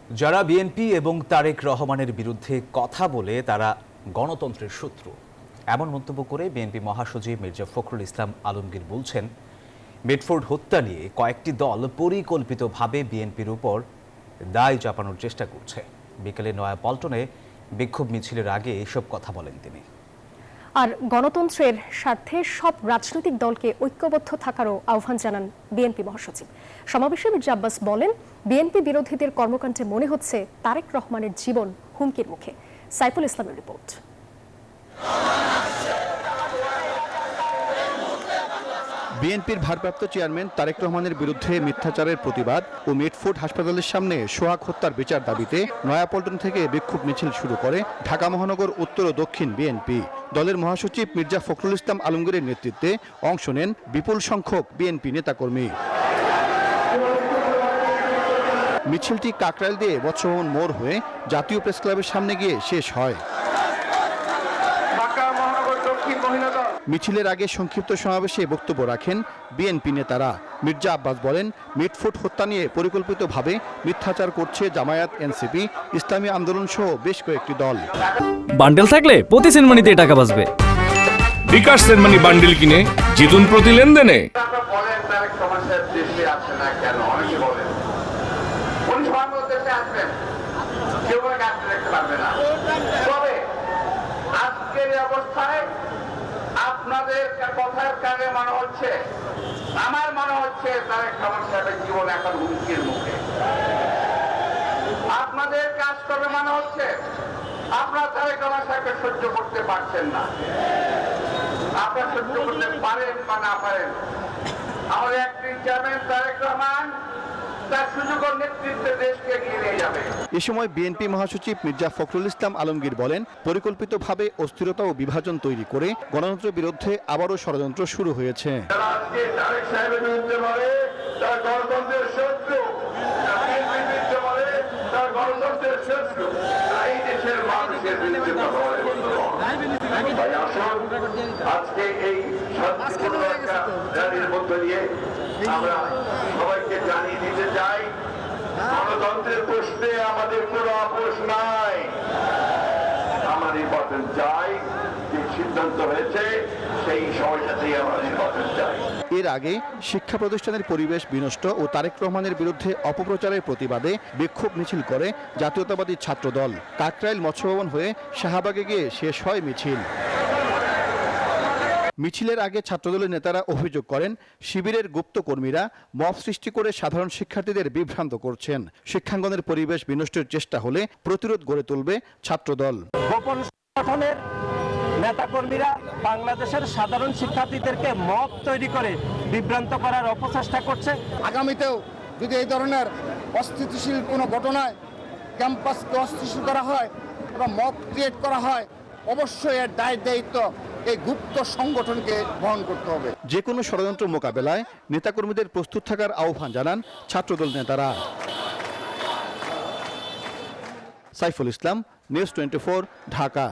যারা বিএনপি এবং তারেক রহমানের বিরুদ্ধে কথা বলে তারা গণতন্ত্রের শত্রু, এমন মন্তব্য করে বিএনপি মহাসচিব মির্জা ফখরুল ইসলাম আলমগীর বলছেন, মিটফোর্ড হত্যা নিয়ে কয়েকটি দল পরিকল্পিতভাবে বিএনপির উপর দায় চাপানোর চেষ্টা করছে। বিকেলে নয়াপল্টনে বিক্ষোভ মিছিলের আগে এসব কথা বলেন তিনি। আর গণতন্ত্রের স্বার্থে সব রাজনৈতিক দলকে ঐক্যবদ্ধ থাকারও আহ্বান জানান বিএনপি মহাসচিব। সমাবেশে মির্জা আব্বাস বলেন, বিএনপি বিরোধীদের কর্মকাণ্ডে মনে হচ্ছে তারেক রহমানের জীবন হুমকির মুখে। সাইফুল ইসলামের রিপোর্ট। বিএনপির ভারপ্রাপ্ত চেয়ারম্যান তারেক রহমানের বিরুদ্ধে মিথ্যাচারের প্রতিবাদ ও মিটফোর্ড হাসপাতালের সামনে সোহাগ হত্যার বিচার দাবিতে নয়াপল্টন থেকে বিক্ষোভ মিছিল শুরু করে ঢাকা মহানগর উত্তর ও দক্ষিণ বিএনপি। দলের মহাসচিব মির্জা ফখরুল ইসলাম আলমগীরের নেতৃত্বে অংশ নেন বিপুল সংখ্যক বিএনপি নেতাকর্মী। মিছিলটি কাকরাইল দিয়ে বৎসভবন মোড় হয়ে জাতীয় প্রেস ক্লাবের সামনে গিয়ে শেষ হয়। মিছিলের আগে সংক্ষিপ্ত সমাবেশে বক্তব্য রাখেন বিএনপি নেতারা। মির্জা আব্বাস বলেন, মিটফোর্ড হত্যা নিয়ে পরিকল্পিতভাবে মিথ্যাচার করছে জামায়াত, এনসিপি, ইসলামী আন্দোলন সহ বেশ কয়েকটি দল। বান্ডেল থাকলে প্রতি সেনমানিতে টাকা বাঁচবে। বিকাশ সেনমানি বান্ডেল কিনে জিতুন প্রতি লেনদেনে। আপনাদের কথার কানে মনে হচ্ছে, আমার মনে হচ্ছে তারেক রহমান সাহেবের জীবন এখন হুমকির মুখে। আপনাদের কাজ করবে মনে হচ্ছে আপনারা তারেক রহমান সাহেবকে সহ্য করতে পারছেন না। আপনারা সহ্য করতে পারেন বা না পারেন, আমাদের অ্যাক্টিং চেয়ারম্যান তারেক রহমান তার সুযোগ ও নেতৃত্বে দেশকে এগিয়ে নিয়ে যাবে। এ সময় বিএনপি মহাসচিব মির্জা ফখরুল ইসলাম আলমগীর বলেন, পরিকল্পিতভাবে অস্থিরতা ও বিভাজন তৈরি করে গণতন্ত্রের বিরুদ্ধে আবারও ষড়যন্ত্র শুরু হয়েছে। আজকে এই র্যালির মধ্য দিয়ে আমরা সবাইকে জানিয়ে দিতে চাই, গণতন্ত্রের প্রশ্নে আমাদের কোনো আপোষ নাই। আমরা নির্বাচন চাই, যে সিদ্ধান্ত হয়েছে সেই সময়টাতেই আমরা নির্বাচন চাই। এর আগে শিক্ষা প্রতিষ্ঠানের পরিবেশ বিনষ্ট ও তারেক রহমানের বিরুদ্ধে অপপ্রচারের প্রতিবাদে বিক্ষোভ মিছিল করে জাতীয়তাবাদী ছাত্র দল। কাকরাইল মৎস্যভবন হয়ে শাহবাগে গিয়ে শেষ হয় মিছিল। মিছিলের আগে ছাত্রদলের নেতারা অভিযোগ করেন, শিবিরের গুপ্ত কর্মীরা মব সৃষ্টি করে সাধারণ শিক্ষার্থীদের বিভ্রান্ত করছেন। শিক্ষাঙ্গনের পরিবেশ বিনষ্টের চেষ্টা হলে প্রতিরোধ গড়ে তুলবে ছাত্রদল। গোপন সংগঠনের নেতাকর্মীরা বাংলাদেশের সাধারণ শিক্ষার্থীদেরকে মব তৈরি করে বিভ্রান্ত করার অপচেষ্টা করছে। আগামীতেও যদি এই ধরনের অস্থিতিশীল কোনো ঘটনায় ক্যাম্পাসকে অস্থিতিশীল করা হয় এবং মব ক্রিয়েট করা হয়, অবশ্যই এর দায়িত্ব এই গুপ্ত সংগঠনকে বহন করতে হবে। যে কোনো ষড়যন্ত্র মোকাবেলায় নেতাকর্মীদের প্রস্তুত থাকার আহ্বান জানান ছাত্রদল নেতারা। সাইফুল ইসলাম, নিউজ 24, ঢাকা।